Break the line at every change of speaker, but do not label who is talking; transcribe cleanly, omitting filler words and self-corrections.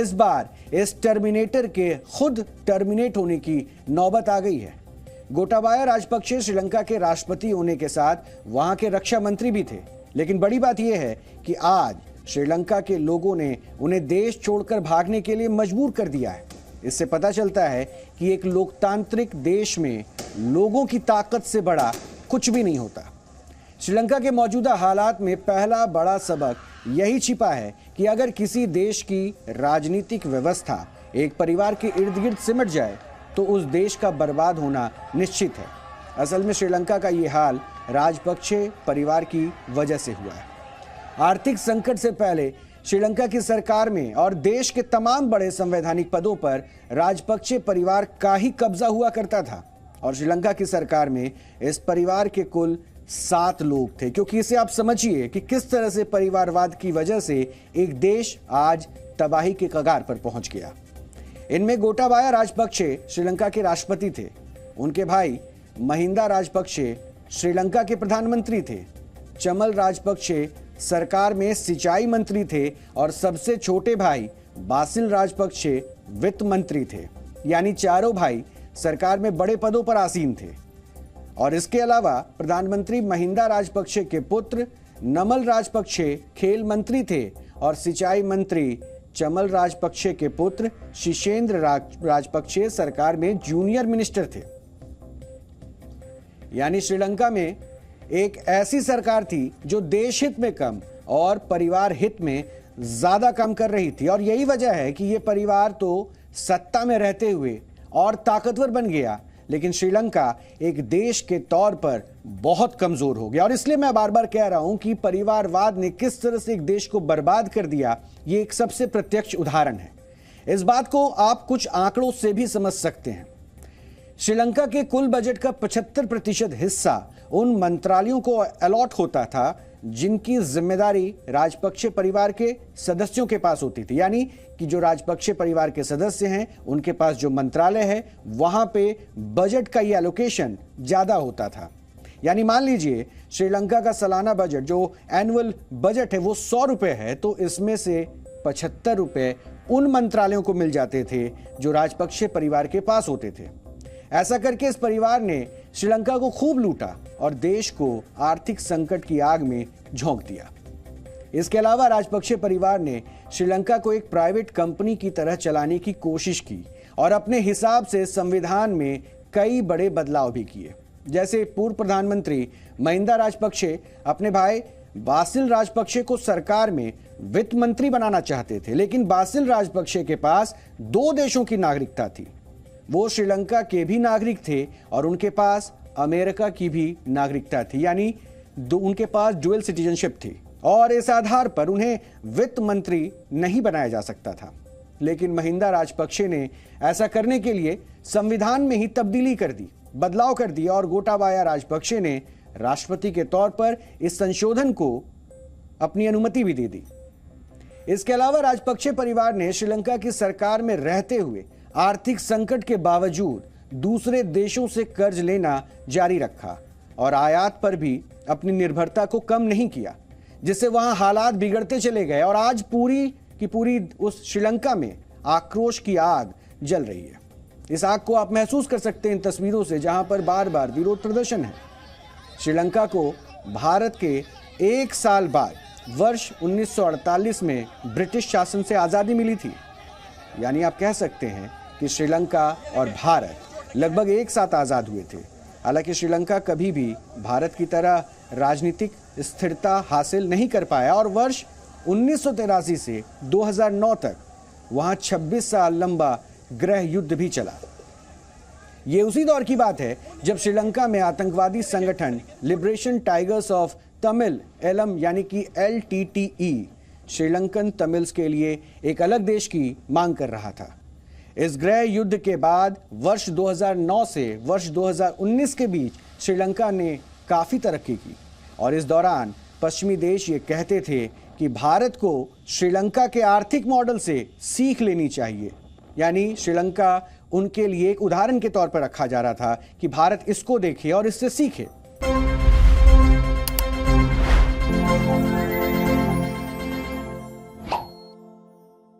इस बार इस टर्मिनेटर के खुद टर्मिनेट होने की नौबत आ गई है। गोटाबाया राजपक्षे श्रीलंका के राष्ट्रपति होने के साथ वहां के रक्षा मंत्री भी थे, लेकिन बड़ी बात यह है कि आज श्रीलंका के लोगों ने उन्हें देश छोड़कर भागने के लिए मजबूर कर दिया है। इससे पता चलता है कि एक लोकतांत्रिक देश में लोगों की ताकत से बड़ा कुछ भी नहीं होता। श्रीलंका के मौजूदा हालात में पहला बड़ा सबक यही छिपा है कि अगर किसी देश की राजनीतिक व्यवस्था एक परिवार के इर्द गिर्द सिमट जाए तो उस देश का बर्बाद होना निश्चित है। असल में श्रीलंका का ये हाल राजपक्षे परिवार की वजह से हुआ है। आर्थिक संकट से पहले श्रीलंका की सरकार में और देश के तमाम बड़े संवैधानिक पदों पर राजपक्षे परिवार का ही कब्जा हुआ करता था और श्रीलंका की सरकार में इस परिवार के कुल 7 लोग थे। क्योंकि इसे आप समझिए कि किस तरह से परिवारवाद की वजह से एक देश आज तबाही के कगार पर पहुंच गया। इनमें गोटाबाया राजपक्षे श्रीलंका के राष्ट्रपति थे, उनके भाई महिंदा राजपक्षे श्रीलंका के प्रधानमंत्री थे, चमल राजपक्षे सरकार में सिंचाई मंत्री थे और सबसे छोटे भाई बासिल राजपक्षे वित्त मंत्री थे। यानी चारों भाई सरकार में बड़े पदों पर आसीन थे। और इसके अलावा प्रधानमंत्री महिंदा राजपक्षे के पुत्र नमल राजपक्षे खेल मंत्री थे और सिंचाई मंत्री चमल राजपक्षे के पुत्र शिशेंद्र राजपक्षे सरकार में जूनियर मिनिस्टर थे। यानी श्रीलंका में एक ऐसी सरकार थी जो देश हित में कम और परिवार हित में ज्यादा काम कर रही थी। और यही वजह है कि यह परिवार तो सत्ता में रहते हुए और ताकतवर बन गया, लेकिन श्रीलंका एक देश के तौर पर बहुत कमजोर हो गया। और इसलिए मैं बार बार कह रहा हूं कि परिवारवाद ने किस तरह से एक देश को बर्बाद कर दिया, ये एक सबसे प्रत्यक्ष उदाहरण है। इस बात को आप कुछ आंकड़ों से भी समझ सकते हैं। श्रीलंका के कुल बजट का 75% हिस्सा उन मंत्रालयों को अलॉट होता था जिनकी जिम्मेदारी राजपक्षे परिवार के सदस्यों के पास होती थी। यानी कि जो राजपक्षे परिवार के सदस्य हैं उनके पास जो मंत्रालय है वहां पे बजट का ये एलोकेशन ज्यादा होता था। यानी मान लीजिए श्रीलंका का सालाना बजट जो एनुअल बजट है वो 100 रुपए है, तो इसमें से 75 रुपए उन मंत्रालयों को मिल जाते थे जो राजपक्षे परिवार के पास होते थे। ऐसा करके इस परिवार ने श्रीलंका को खूब लूटा और देश को आर्थिक संकट की आग में झोंक दिया। इसके अलावा राजपक्षे परिवार ने श्रीलंका को एक प्राइवेट कंपनी की तरह चलाने की कोशिश की और अपने हिसाब से संविधान में कई बड़े बदलाव भी किए। जैसे पूर्व प्रधानमंत्री महिंदा राजपक्षे अपने भाई बासिल राजपक्षे को सरकार में वित्त मंत्री बनाना चाहते थे, लेकिन बासिल राजपक्षे के पास 2 देशों की नागरिकता थी। वो श्रीलंका के भी नागरिक थे और उनके पास अमेरिका की भी नागरिकता थी। यानी उनके पास डुअल सिटीजनशिप थी और इस आधार पर उन्हें वित्त मंत्री नहीं बनाया जा सकता था। लेकिन महिंदा राजपक्षे ने ऐसा करने के लिए संविधान में ही तब्दीली कर दी, बदलाव कर दिया और गोटाबाया राजपक्षे ने राष्ट्रपति के तौर पर इस संशोधन को अपनी अनुमति भी दे दी। इसके अलावा राजपक्षे परिवार ने श्रीलंका की सरकार में रहते हुए आर्थिक संकट के बावजूद दूसरे देशों से कर्ज लेना जारी रखा और आयात पर भी अपनी निर्भरता को कम नहीं किया, जिससे वहां हालात बिगड़ते चले गए और आज पूरी की पूरी उस श्रीलंका में आक्रोश की आग जल रही है। इस आग को आप महसूस कर सकते हैं इन तस्वीरों से, जहां पर बार बार विरोध प्रदर्शन है। श्रीलंका को भारत के 1 साल बाद वर्ष 1948 में ब्रिटिश शासन से आज़ादी मिली थी। यानी आप कह सकते हैं कि श्रीलंका और भारत लगभग एक साथ आज़ाद हुए थे। हालांकि श्रीलंका कभी भी भारत की तरह राजनीतिक स्थिरता हासिल नहीं कर पाया और वर्ष 1983 से 2009 तक वहां 26 साल लंबा गृह युद्ध भी चला। ये उसी दौर की बात है जब श्रीलंका में आतंकवादी संगठन liberation tigers of Tamil Eelam यानी कि LTTE श्रीलंकन तमिल्स के लिए एक अलग देश की मांग कर रहा था। इस गृह युद्ध के बाद वर्ष 2009 से वर्ष 2019 के बीच श्रीलंका ने काफ़ी तरक्की की और इस दौरान पश्चिमी देश ये कहते थे कि भारत को श्रीलंका के आर्थिक मॉडल से सीख लेनी चाहिए। यानी श्रीलंका उनके लिए एक उदाहरण के तौर पर रखा जा रहा था कि भारत इसको देखे और इससे सीखे।